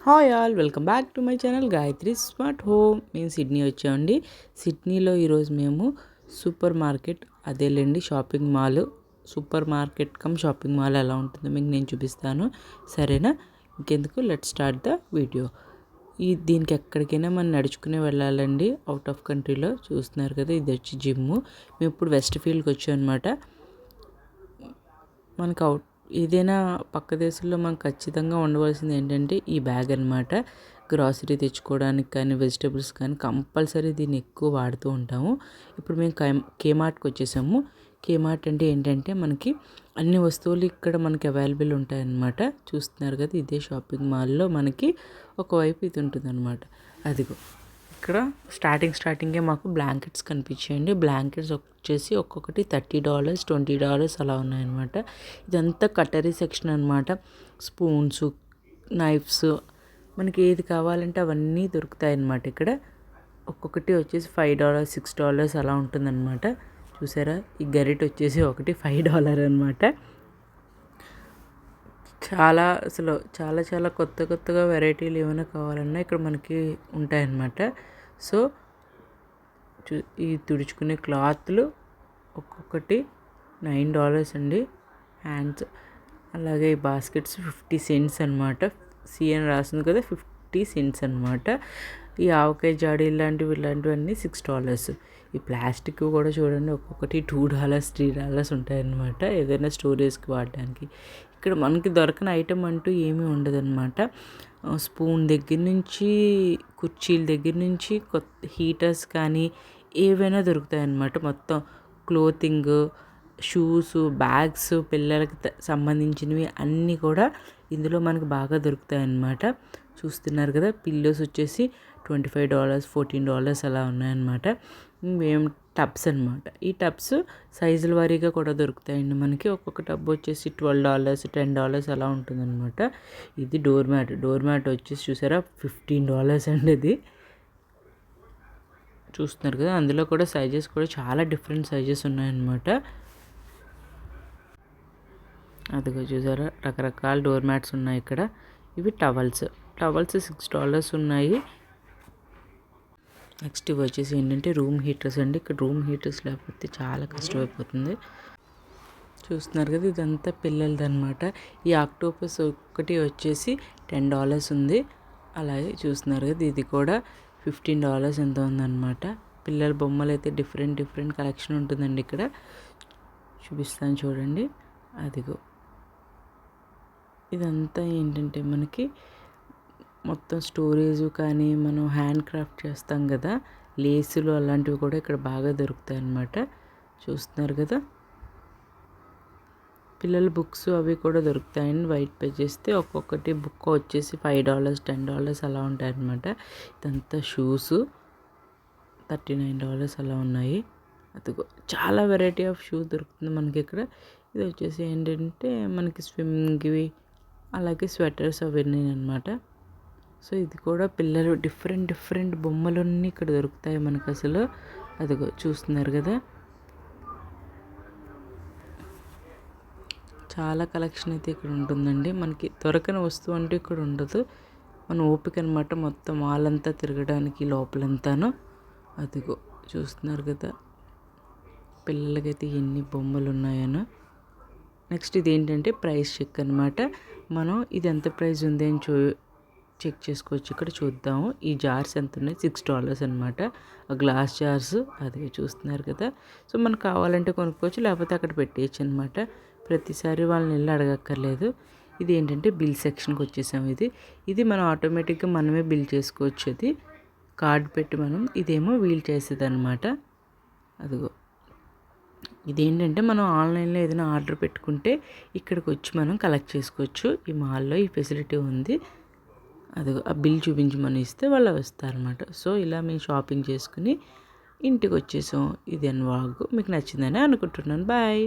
Hi all, welcome back to my channel Gayatri smart home. మేము Sydney వచ్చామండి. సిడ్నీలో ఈరోజు మేము సూపర్ మార్కెట్, అదేలేండి shopping mall, super market shopping mall ఎలా ఉంటుందో మీకు నేను చూపిస్తాను, సరేనా? ఇంకెందుకు, లెట్ స్టార్ట్ ద వీడియో. దీనికి ఎక్కడికైనా మనం నడుచుకునే వెళ్ళాలండి, అవుట్ ఆఫ్ కంట్రీలో. చూస్తున్నారు కదా, ఇది వచ్చి జిమ్ము. మేము ఇప్పుడు వెస్ట్ ఫీల్డ్కి వచ్చాం అనమాట. మనకు ఏదైనా పక్క దేశంలో మనకు ఖచ్చితంగా ఉండవలసింది ఏంటంటే ఈ బ్యాగ్ అనమాట. గ్రాసరీ తెచ్చుకోవడానికి కానీ, వెజిటేబుల్స్ కానీ కంపల్సరీ దీన్ని ఎక్కువ వాడుతూ ఉంటాము. ఇప్పుడు మేము కేమార్ట్కి వచ్చేసాము. కేమార్ట్ అంటే ఏంటంటే మనకి అన్ని వస్తువులు ఇక్కడ మనకి అవైలబుల్ ఉంటాయన్నమాట. చూస్తున్నారు కదా, ఇదే షాపింగ్ మాల్లో మనకి ఒకవైపు ఇది ఉంటుంది అనమాట. అదిగో ఇక్కడ స్టార్టింగే మాకు బ్లాంకెట్స్ కనిపించాయండి. బ్లాంకెట్స్ వచ్చేసి ఒక్కొక్కటి $30, $20 అలా ఉన్నాయన్నమాట. ఇదంతా కటరీ సెక్షన్ అనమాట. స్పూన్స్, నైఫ్స్, మనకి ఏది కావాలంటే అవన్నీ దొరుకుతాయి అన్నమాట ఇక్కడ. ఒక్కొక్కటి వచ్చేసి $5, $6 అలా ఉంటుందన్నమాట. చూసారా, ఈ గరిట వచ్చేసి ఒకటి $5 అనమాట. అసలు చాలా కొత్తగా వెరైటీలు ఏమైనా కావాలన్నా ఇక్కడ మనకి ఉంటాయన్నమాట. సో ఈ తుడుచుకునే క్లాత్లు ఒక్కొక్కటి $9 అండి. హ్యాండ్స్, అలాగే ఈ బాస్కెట్స్ 50 cents అనమాట. CN రాసింది కదా, 50 cents అనమాట. ఈ ఆవకాయ జాడీ ఇలాంటివన్నీ $6. ఈ ప్లాస్టిక్ కూడా చూడండి, ఒక్కొక్కటి $2, $3 ఉంటాయన్నమాట, ఏదైనా స్టోరేజ్కి వాడడానికి. ఇక్కడ మనకి దొరకని ఐటెం అంటూ ఏమీ ఉండదన్నమాట. స్పూన్ దగ్గర నుంచి, కుర్చీల దగ్గర నుంచి, హీటర్స్ కానీ ఏవైనా దొరుకుతాయన్నమాట. మొత్తం క్లోతింగ్, షూస్, బ్యాగ్స్, పిల్లలకి సంబంధించినవి అన్నీ కూడా ఇందులో మనకు బాగా దొరుకుతాయన్నమాట. చూస్తున్నారు కదా, పిల్లోస్ వచ్చేసి $25, $14 అలా ఉన్నాయన్నమాట. మేము టబ్స్ అనమాట. ఈ టబ్స్ సైజుల వారీగా కూడా దొరుకుతాయండి మనకి. ఒక్కొక్క టబ్ వచ్చేసి $12, $10 అలా ఉంటుందన్నమాట. ఇది డోర్ మ్యాట్ వచ్చేసి చూసారా, $15 అండి. ఇది చూస్తున్నారు కదా, అందులో కూడా సైజెస్ కూడా చాలా డిఫరెంట్ సైజెస్ ఉన్నాయన్నమాట. అదిగో చూసారా, రకరకాల డోర్ మ్యాట్స్ ఉన్నాయి ఇక్కడ. ఇవి టవల్స్ $6 ఉన్నాయి. నెక్స్ట్ ఇవి వచ్చేసి ఏంటంటే రూమ్ హీటర్స్ అండి. ఇక్కడ రూమ్ హీటర్స్ లేకపోతే చాలా కష్టమైపోతుంది. చూస్తున్నారు కదా, ఇదంతా పిల్లలది అనమాట. ఈ ఆక్టోపస్ ఒకటి వచ్చేసి $10 ఉంది. అలాగే చూస్తున్నారు కదా, ఇది కూడా $15 ఎంత ఉందన్నమాట. పిల్లల బొమ్మలు అయితే డిఫరెంట్ కలెక్షన్ ఉంటుందండి ఇక్కడ. చూపిస్తాను చూడండి. అదిగో ఇదంతా ఏంటంటే మనకి మొత్తం స్టోరేజ్ కానీ, మనం హ్యాండ్ క్రాఫ్ట్ చేస్తాం కదా, లేసులు అలాంటివి కూడా ఇక్కడ బాగా దొరుకుతాయి అన్నమాట. చూస్తున్నారు కదా, పిల్లల బుక్స్ అవి కూడా దొరుకుతాయండి. వైట్ పే చేస్తే ఒక్కొక్కటి బుక్ వచ్చేసి $5, $10 అలా ఉంటాయన్నమాట. ఇదంతా షూస్ $39 అలా ఉన్నాయి. అదిగో చాలా వెరైటీ ఆఫ్ షూ దొరుకుతుంది మనకి ఇక్కడ. ఇది వచ్చేసి ఏంటంటే మనకి స్విమ్మింగ్వి, అలాగే స్వెటర్స్ అవన్నీ అనమాట. సో ఇది కూడా పిల్లలు డిఫరెంట్ బొమ్మలన్నీ ఇక్కడ దొరుకుతాయి మనకు అసలు. అదిగో చూస్తున్నారు కదా, చాలా కలెక్షన్ అయితే ఇక్కడ ఉంటుందండి. మనకి దొరకని వస్తువు అంటూ ఇక్కడ ఉండదు. మన ఓపిక అనమాట మొత్తం వాళ్ళంతా తిరగడానికి లోపలంతాను. అదిగో చూస్తున్నారు కదా, పిల్లలకైతే ఎన్ని బొమ్మలు ఉన్నాయనో. నెక్స్ట్ ఇది ఏంటంటే ప్రైస్ చెక్ అనమాట. మనం ఇది ఎంత ప్రైస్ ఉంది అని చెక్ చేసుకోవచ్చు. ఇక్కడ చూద్దాము. ఈ జార్స్ ఎంత ఉన్నాయి, $6 అనమాట. గ్లాస్ జార్స్, అదే చూస్తున్నారు కదా. సో మనకు కావాలంటే కొనుక్కోవచ్చు, లేకపోతే అక్కడ పెట్టేయచ్చు అనమాట. ప్రతిసారి వాళ్ళని వెళ్ళి అడగక్కర్లేదు. ఇది ఏంటంటే బిల్ సెక్షన్కి వచ్చేసాము. ఇది మనం ఆటోమేటిక్గా మనమే బిల్ చేసుకోవచ్చు. అది కార్డ్ పెట్టి మనం, ఇదేమో వీల్ చేసేది అనమాట. అదిగో ఇదేంటంటే మనం ఆన్లైన్లో ఏదైనా ఆర్డర్ పెట్టుకుంటే ఇక్కడికి వచ్చి మనం కలెక్ట్ చేసుకోవచ్చు. ఈ మాల్లో ఈ ఫెసిలిటీ ఉంది. అదిగో ఆ బిల్ చూపించమని ఇస్తే వాళ్ళు వస్తారనమాట. సో ఇలా మేము షాపింగ్ చేసుకుని ఇంటికి వచ్చేసాం. ఇది వ్లాగ్ మీకు నచ్చిందని అనుకుంటున్నాను. బాయ్.